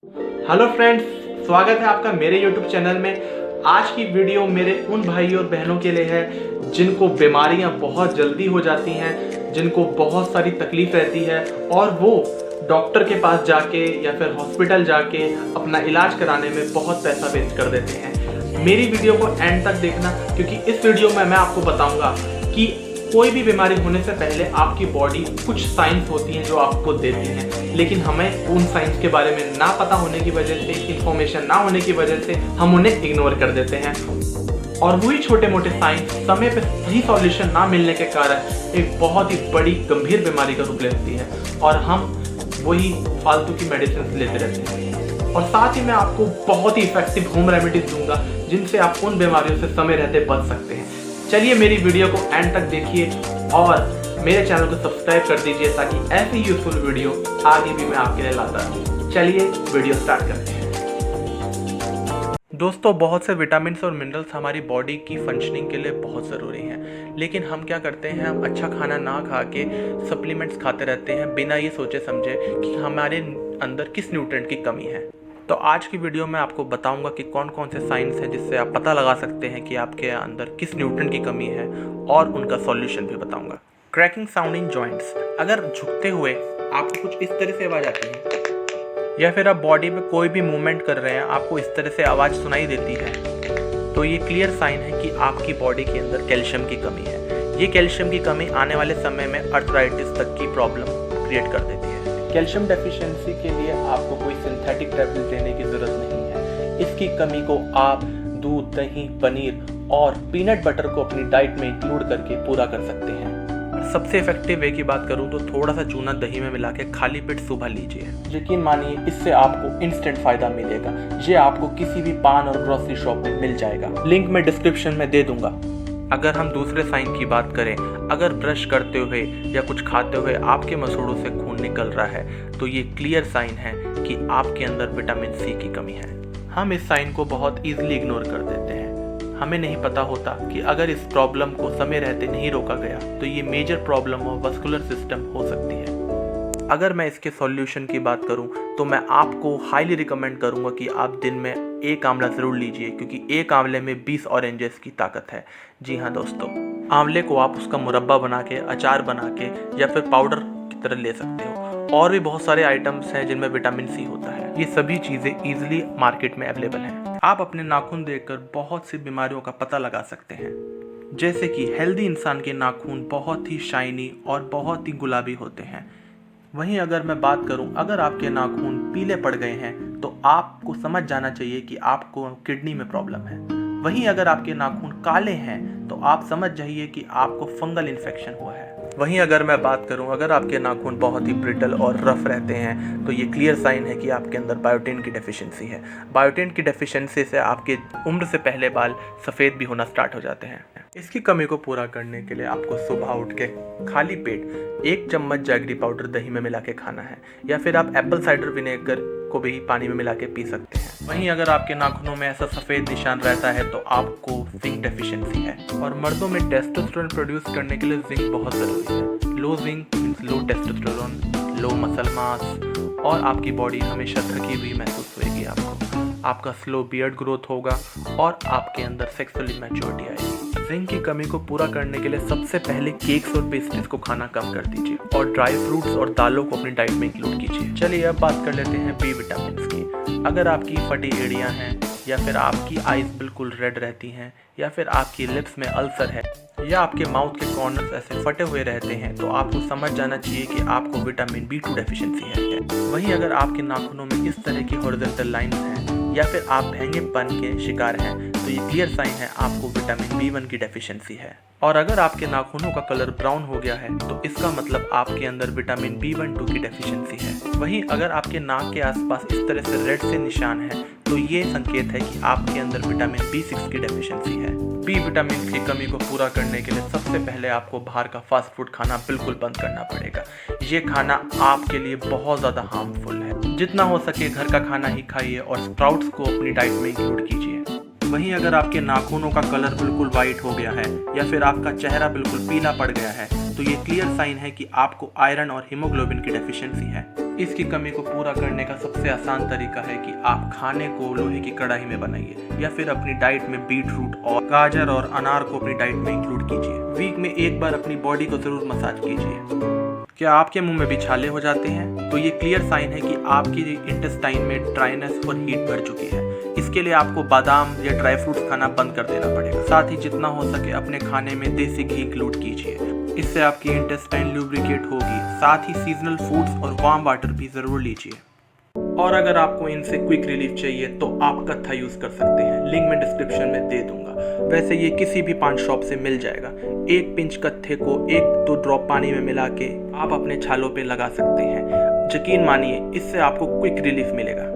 Hello friends, स्वागत है आपका मेरे यूट्यूब चैनल में। आज की वीडियो मेरे उन भाई और बहनों के लिए है जिनको बीमारियां बहुत जल्दी हो जाती हैं, जिनको बहुत सारी तकलीफ रहती है और वो डॉक्टर के पास जाके या फिर हॉस्पिटल जाके अपना इलाज कराने में बहुत पैसा वेस्ट कर देते हैं। मेरी वीडियो को एंड तक देखना, क्योंकि इस वीडियो में मैं आपको बताऊंगा कि कोई भी बीमारी होने से पहले आपकी बॉडी कुछ साइंस होती हैं जो आपको देती हैं, लेकिन हमें उन साइंस के बारे में ना पता होने की वजह से, इंफॉर्मेशन ना होने की वजह से हम उन्हें इग्नोर कर देते हैं। और वही छोटे मोटे साइंस समय पे सही सॉल्यूशन ना मिलने के कारण एक बहुत ही बड़ी गंभीर बीमारी का रूप लेती है और हम वही फालतू की मेडिसिन लेते रहते हैं। और साथ ही मैं आपको बहुत ही इफेक्टिव होम रेमेडीज दूंगा जिनसे आप उन बीमारियों से समय रहते बच सकते हैं। चलिए मेरी वीडियो को एंड तक देखिए और मेरे चैनल को सब्सक्राइब कर दीजिए ताकि ऐसी यूजफुल वीडियो आगे भी मैं आपके लिए लाता रहूं। चलिए वीडियो स्टार्ट करते हैं। दोस्तों, बहुत से विटामिन्स और मिनरल्स हमारी बॉडी की फंक्शनिंग के लिए बहुत ज़रूरी हैं, लेकिन हम क्या करते हैं, हम अच्छा खाना ना खा के सप्लीमेंट्स खाते रहते हैं बिना ये सोचे समझे कि हमारे अंदर किस न्यूट्रिएंट की कमी है। तो आज की वीडियो में आपको बताऊंगा कि कौन कौन से साइंस हैं जिससे आप पता लगा सकते हैं कि आपके अंदर किस न्यूट्रिएंट की कमी है और उनका सॉल्यूशन भी बताऊंगा। क्रैकिंग साउंड इन जॉइंट्स, अगर झुकते हुए आपको कुछ इस तरह से आवाज़ आती है या फिर आप बॉडी में कोई भी मूवमेंट कर रहे हैं आपको इस तरह से आवाज़ सुनाई देती है, तो ये क्लियर साइन है कि आपकी बॉडी के अंदर कैल्शियम की कमी है। ये कैल्शियम की कमी आने वाले समय में अर्थराइटिस तक की प्रॉब्लम क्रिएट कर देती है। कैल्शियम डेफिशिएंसी के लिए आपको कोई सिंथेटिक टैबलेट लेने की ज़रूरत नहीं है। इसकी कमी को आप दूध, दही, पनीर और पीनट बटर को अपनी डाइट में इंक्लूड करके पूरा कर सकते हैं। और सबसे इफेक्टिव वे की बात करूं तो थोड़ा सा चूना दही में मिला के खाली पेट सुबह लीजिए। यकीन मानिए इससे आपको इंस्टेंट फायदा मिलेगा। ये आपको किसी भी पान और ग्रोसरी शॉप में मिल जाएगा, लिंक मैं डिस्क्रिप्शन में दे दूंगा। अगर हम दूसरे साइन की बात करें, अगर ब्रश करते हुए या कुछ खाते हुए आपके मसूड़ों से खून निकल रहा है तो ये क्लियर साइन है कि आपके अंदर विटामिन सी की कमी है। हम इस साइन को बहुत ईजिली इग्नोर कर देते हैं। हमें नहीं पता होता कि अगर इस प्रॉब्लम को समय रहते नहीं रोका गया तो ये major problem of vascular system हो सकती है। अगर मैं इसके सॉल्यूशन की बात करूं तो मैं आपको हाईली रिकमेंड करूंगा कि आप दिन में एक आंवला ज़रूर लीजिए, क्योंकि एक आंवले में 20 ऑरेंजेस की ताकत है। जी हाँ दोस्तों, आंवले को आप उसका मुरब्बा बना के, अचार बना के या फिर पाउडर की तरह ले सकते हो। और भी बहुत सारे आइटम्स हैं जिनमें विटामिन सी होता है। ये सभी चीज़ें ईजिली मार्केट में अवेलेबल हैं। आप अपने नाखून देखकर बहुत सी बीमारियों का पता लगा सकते हैं, जैसे कि हेल्दी इंसान के नाखून बहुत ही शाइनी और बहुत ही गुलाबी होते हैं। वहीं अगर मैं बात करूं, अगर आपके नाखून पीले पड़ गए हैं तो आपको समझ जाना चाहिए कि आपको किडनी में प्रॉब्लम है। वहीं अगर आपके नाखून काले हैं तो आप समझ जाइए कि आपको फंगल इन्फेक्शन हुआ है। वहीं अगर मैं बात करूं, अगर आपके नाखून बहुत ही ब्रिटल और रफ रहते हैं तो ये क्लियर साइन है कि आपके अंदर बायोटिन की डेफिशिएंसी है। बायोटिन की डेफिशिएंसी से आपके उम्र से पहले बाल सफ़ेद भी होना स्टार्ट हो जाते हैं। इसकी कमी को पूरा करने के लिए आपको सुबह उठ के खाली पेट 1 चम्मच जैगरी पाउडर दही में मिला के खाना है, या फिर आप एप्पल साइडर विनेगर को भी पानी में मिला के पी सकते हैं। वहीं अगर आपके नाखूनों में ऐसा सफ़ेद निशान रहता है तो आपको जिंक डेफिशिएंसी है। और मर्दों में टेस्टोस्टेरोन प्रोड्यूस करने के लिए जिंक बहुत ज़रूरी है। लो जिंक मीन्स लो टेस्टोस्टेरोन, लो मसल मास, और आपकी बॉडी हमेशा थकी हुई महसूस होगी। आपका स्लो बियर्ड ग्रोथ होगा और आपके अंदर सेक्सुअली मैच्योरिटी आएगी। जिंक की कमी को पूरा करने के लिए सबसे पहले केक्स और पेस्ट्रीज को खाना कम कर दीजिए और ड्राई फ्रूट्स और दालों को अपनी डाइट में इंक्लूड कीजिए। चलिए अब बात कर लेते हैं बी विटामिन की। अगर आपकी फटी एड़ियाँ हैं, या फिर आपकी आईज बिल्कुल रेड रहती हैं, या फिर आपकी लिप्स में अल्सर है, या आपके माउथ के कॉर्नर्स ऐसे फटे हुए रहते हैं, तो आपको समझ जाना चाहिए कि आपको विटामिन B2 डेफिशिएंसी है। वहीं अगर आपके नाखूनों में इस तरह की हॉरिजॉन्टल लाइंस हैं या फिर आप भेंगेपन के शिकार हैं तो ये क्लियर साइन है आपको विटामिन B1 की डेफिशिएंसी है। और अगर आपके नाखूनों का कलर ब्राउन हो गया है तो इसका मतलब आपके अंदर विटामिन B12 की डेफिशिएंसी है। वहीं अगर आपके नाक के आसपास इस तरह से रेड से निशान है तो ये संकेत है कि आपके अंदर विटामिन B6 की डेफिशिएंसी है। बी विटामिन की कमी को पूरा करने के लिए सबसे पहले आपको बाहर का फास्ट फूड खाना बिल्कुल बंद करना पड़ेगा। ये खाना आपके लिए बहुत ज़्यादा हार्मफुल है। जितना हो सके घर का खाना ही खाइए और स्प्राउट्स को अपनी डाइट में इंक्लूड कीजिए। वहीं अगर आपके नाखूनों का कलर बिल्कुल वाइट हो गया है या फिर आपका चेहरा बिल्कुल पीला पड़ गया है तो ये क्लियर साइन है कि आपको आयरन और हीमोग्लोबिन की डेफिशिएंसी है। इसकी कमी को पूरा करने का सबसे आसान तरीका है कि आप खाने को लोहे की कढ़ाई में बनाइए या फिर अपनी डाइट में बीट रूट और गाजर और अनार को अपनी डाइट में इंक्लूड कीजिए। वीक में एक बार अपनी बॉडी को जरूर मसाज कीजिए। क्या आपके मुंह में भी छाले हो जाते हैं? तो ये क्लियर साइन है कि आपकी इंटेस्टाइन में ड्राइनेस और हीट बढ़ चुकी है। इसके लिए आपको बादाम या ड्राई फ्रूट्स खाना बंद कर देना पड़ेगा। साथ ही जितना हो सके अपने खाने में देसी घी इंक्लूड कीजिए, इससे आपकी इंटेस्टाइन लुब्रिकेट होगी। साथ ही सीजनल फूड्स और वार्म वाटर भी जरूर लीजिए। और अगर आपको इनसे क्विक रिलीफ चाहिए तो आप कत्था यूज कर सकते हैं, लिंक मैं डिस्क्रिप्शन में दे दूंगा। वैसे ये किसी भी पान शॉप से मिल जाएगा। एक पिंच कत्थे को 1-2 ड्रॉप पानी में मिला के आप अपने छालों पे लगा सकते हैं। यकीन मानिए इससे आपको क्विक रिलीफ मिलेगा।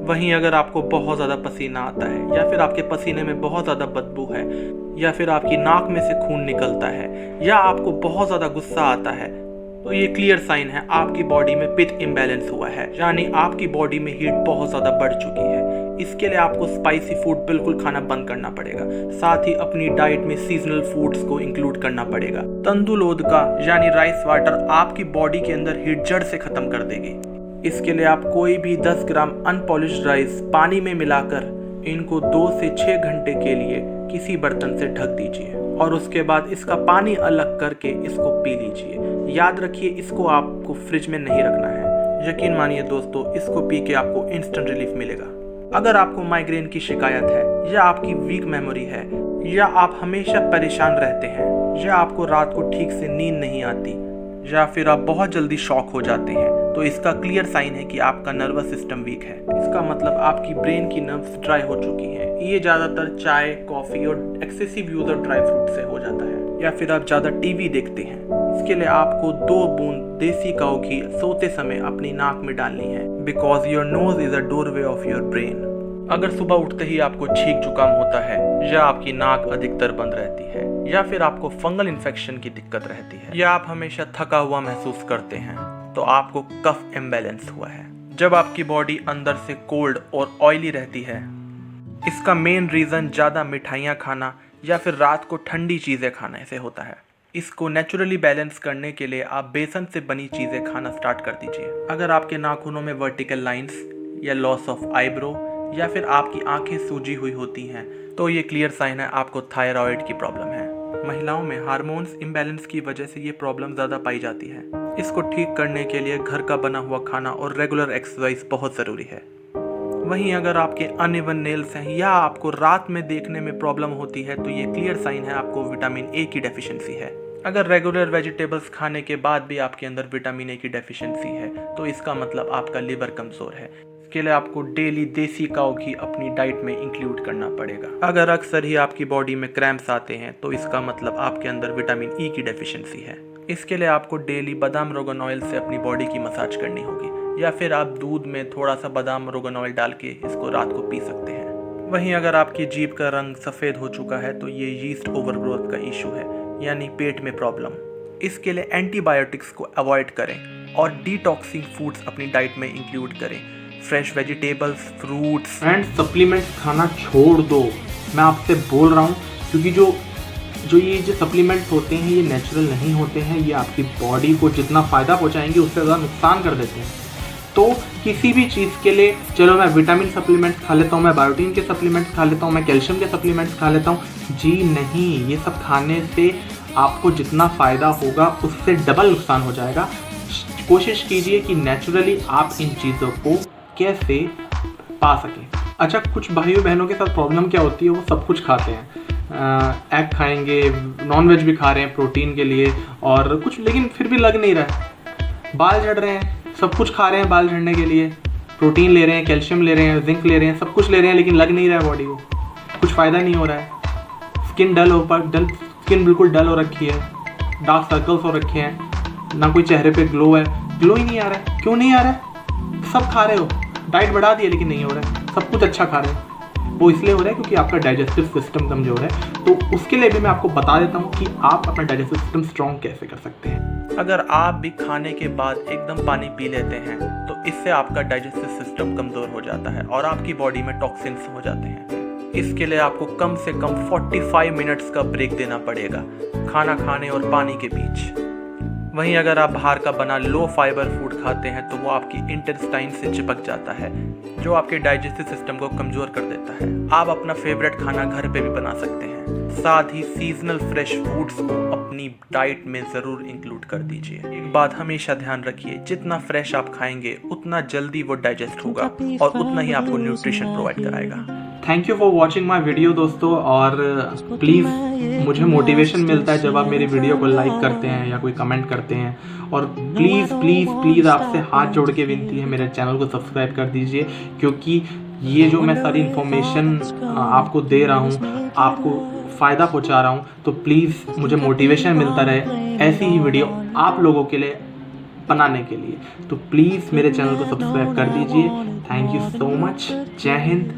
वहीं अगर आपको बहुत ज़्यादा पसीना आता है या फिर आपके पसीने में बहुत ज़्यादा बदबू है या फिर आपकी नाक में से खून निकलता है या आपको बहुत ज़्यादा गुस्सा आता है, तो ये क्लियर साइन है आपकी बॉडी में पित्त इम्बैलेंस हुआ है, यानी आपकी बॉडी में हीट बहुत ज़्यादा बढ़ चुकी है। इसके लिए आपको स्पाइसी फूड बिल्कुल खाना बंद करना पड़ेगा। साथ ही अपनी डाइट में सीजनल फूड्स को इंक्लूड करना पड़ेगा। तंदुलोद का यानी राइस वाटर आपकी बॉडी के अंदर हीट जड़ से खत्म कर देगी। इसके लिए आप कोई भी 10 ग्राम अनपॉलिश्ड राइस पानी में मिलाकर इनको 2 से 6 घंटे के लिए किसी बर्तन से ढक दीजिए और उसके बाद इसका पानी अलग करके इसको पी लीजिए। याद रखिए इसको आपको फ्रिज में नहीं रखना है। यकीन मानिए दोस्तों, इसको पी के आपको इंस्टेंट रिलीफ मिलेगा। अगर आपको माइग्रेन की शिकायत है या आपकी वीक मेमोरी है या आप हमेशा परेशान रहते हैं या आपको रात को ठीक से नींद नहीं आती या फिर आप बहुत जल्दी शॉक हो जाते हैं, तो इसका क्लियर साइन है कि आपका नर्वस सिस्टम वीक है। इसका मतलब आपकी ब्रेन की नर्व्स ड्राई हो चुकी हैं। ये ज़्यादातर चाय, कॉफ़ी और excessive use of dry fruit से हो जाता है या फिर आप ज़्यादा टीवी देखते हैं। इसके लिए आपको 2 बूंद देसी काऊ घी सोते समय अपनी नाक में डालनी है, because your nose is a doorway of your brain. अगर सुबह उठते ही आपको छींक जुकाम होता है या आपकी नाक अधिकतर बंद रहती है या फिर आपको फंगल इन्फेक्शन की दिक्कत रहती है या आप हमेशा थका हुआ महसूस करते हैं, तो आपको कफ इम्बैलेंस हुआ है। जब आपकी बॉडी अंदर से कोल्ड और ऑयली रहती है, इसका मेन रीज़न ज़्यादा मिठाइयाँ खाना या फिर रात को ठंडी चीज़ें खाने से होता है। इसको नेचुरली बैलेंस करने के लिए आप बेसन से बनी चीज़ें खाना स्टार्ट कर दीजिए। अगर आपके नाखूनों में वर्टिकल लाइंस या लॉस ऑफ आईब्रो या फिर आपकी आंखें सूजी हुई होती हैं, तो ये क्लियर साइन है आपको थायराइड की प्रॉब्लम है। महिलाओं में हार्मोन्स इम्बैलेंस की वजह से ये प्रॉब्लम ज़्यादा पाई जाती है। इसको ठीक करने के लिए घर का बना हुआ खाना और रेगुलर एक्सरसाइज बहुत ज़रूरी है। वहीं अगर आपके अनइवन नेल्स हैं या आपको रात में देखने में प्रॉब्लम होती है, तो ये क्लियर साइन है आपको विटामिन ए की डेफिशिएंसी है। अगर रेगुलर वेजिटेबल्स खाने के बाद भी आपके अंदर विटामिन ए की डेफिशिएंसी है, तो इसका मतलब आपका लिवर कमज़ोर है। इसके लिए आपको डेली देसी काऊ घी अपनी डाइट में इंक्लूड करना पड़ेगा। अगर अक्सर ही आपकी बॉडी में क्रैम्प्स आते हैं, तो इसका मतलब आपके अंदर विटामिन ई की डेफिशिएंसी है। इसके लिए आपको डेली बादाम रोगन ऑयल से अपनी बॉडी की मसाज करनी होगी या फिर आप दूध में थोड़ा सा बादाम रोगन ऑयल डाल के इसको रात को पी सकते हैं। वहीं अगर आपकी जीभ का रंग सफ़ेद हो चुका है, तो ये यीस्ट ओवरग्रोथ का इशू है, यानी पेट में प्रॉब्लम। इसके लिए एंटीबायोटिक्स को अवॉइड करें और डिटॉक्सिंग फूड्स अपनी डाइट में इंक्लूड करें। Fresh vegetables, fruits and supplements खाना छोड़ दो, मैं आपसे बोल रहा हूँ, क्योंकि जो ये सप्लीमेंट्स होते हैं ये नेचुरल नहीं होते हैं। ये आपकी बॉडी को जितना फ़ायदा पहुँचाएंगे उससे ज़्यादा नुकसान कर देते हैं। तो किसी भी चीज़ के लिए, चलो मैं विटामिन सप्लीमेंट्स खा लेता हूँ, मैं बायोटीन के सप्लीमेंट्स खा लेता हूँ, मैं कैल्शियम के सप्लीमेंट्स खा लेता हूँ, जी नहीं, ये सब खाने से आपको जितना फ़ायदा होगा उससे डबल नुकसान हो जाएगा। कोशिश कीजिए कि नेचुरली आप इन चीज़ों को कैसे पा सकें। अच्छा, कुछ भाइयों बहनों के साथ प्रॉब्लम क्या होती है, वो सब कुछ खाते हैं, एग खाएंगे, नॉन वेज भी खा रहे हैं प्रोटीन के लिए और कुछ, लेकिन फिर भी लग नहीं रहा है, बाल झड़ रहे हैं, सब कुछ खा रहे हैं बाल झड़ने के लिए, प्रोटीन ले रहे हैं, कैल्शियम ले रहे हैं, जिंक ले रहे हैं, सब कुछ ले रहे हैं, लेकिन लग नहीं रहा है बॉडी को, कुछ फ़ायदा नहीं हो रहा है। स्किन बिल्कुल डल हो रखी है, डार्क सर्कल्स हो रखे हैं, ना कोई चेहरे पे ग्लो है, ग्लो ही नहीं आ रहा है। क्यों नहीं आ रहा है? सब खा रहे हो, डाइट बढ़ा दी है लेकिन नहीं हो रहा है, सब कुछ अच्छा खा रहे हो, वो इसलिए हो रहा है क्योंकि आपका डाइजेस्टिव सिस्टम कमजोर है। तो उसके लिए भी मैं आपको बता देता हूँ कि आप अपना डाइजेस्टिव सिस्टम स्ट्रॉन्ग कैसे कर सकते हैं। अगर आप भी खाने के बाद एकदम पानी पी लेते हैं, तो इससे आपका डाइजेस्टिव सिस्टम कमज़ोर हो जाता है और आपकी बॉडी में टॉक्सिन्स हो जाते हैं। इसके लिए आपको कम से कम 45 मिनट्स का ब्रेक देना पड़ेगा खाना खाने और पानी के बीच। वहीं अगर आप बाहर का बना लो फाइबर फूड खाते हैं तो वो आपकी इंटेस्टाइन से चिपक जाता है, जो आपके डाइजेस्टिव सिस्टम को कमज़ोर कर देता है। आप अपना फेवरेट खाना घर पे भी बना सकते हैं। साथ ही सीजनल फ्रेश फूड्स को अपनी डाइट में ज़रूर इंक्लूड कर दीजिए। एक बात हमेशा ध्यान रखिए, जितना फ्रेश आप खाएंगे उतना जल्दी वो डाइजेस्ट होगा और उतना ही आपको न्यूट्रिशन प्रोवाइड कराएगा। Thank you for watching my video दोस्तों, और प्लीज़ मुझे मोटिवेशन मिलता है जब आप मेरी वीडियो को लाइक करते हैं या कोई कमेंट करते हैं। और प्लीज़ प्लीज़ प्लीज़ आपसे हाथ जोड़ के विनती है, मेरे चैनल को सब्सक्राइब कर दीजिए, क्योंकि ये जो मैं सारी इन्फॉर्मेशन आपको दे रहा हूँ, आपको फ़ायदा पहुँचा रहा हूँ, तो प्लीज़ मुझे मोटिवेशन मिलता रहे ऐसी ही वीडियो आप लोगों के लिए बनाने के लिए। तो प्लीज़ मेरे चैनल को सब्सक्राइब कर दीजिए। Thank you so much. जय हिंद,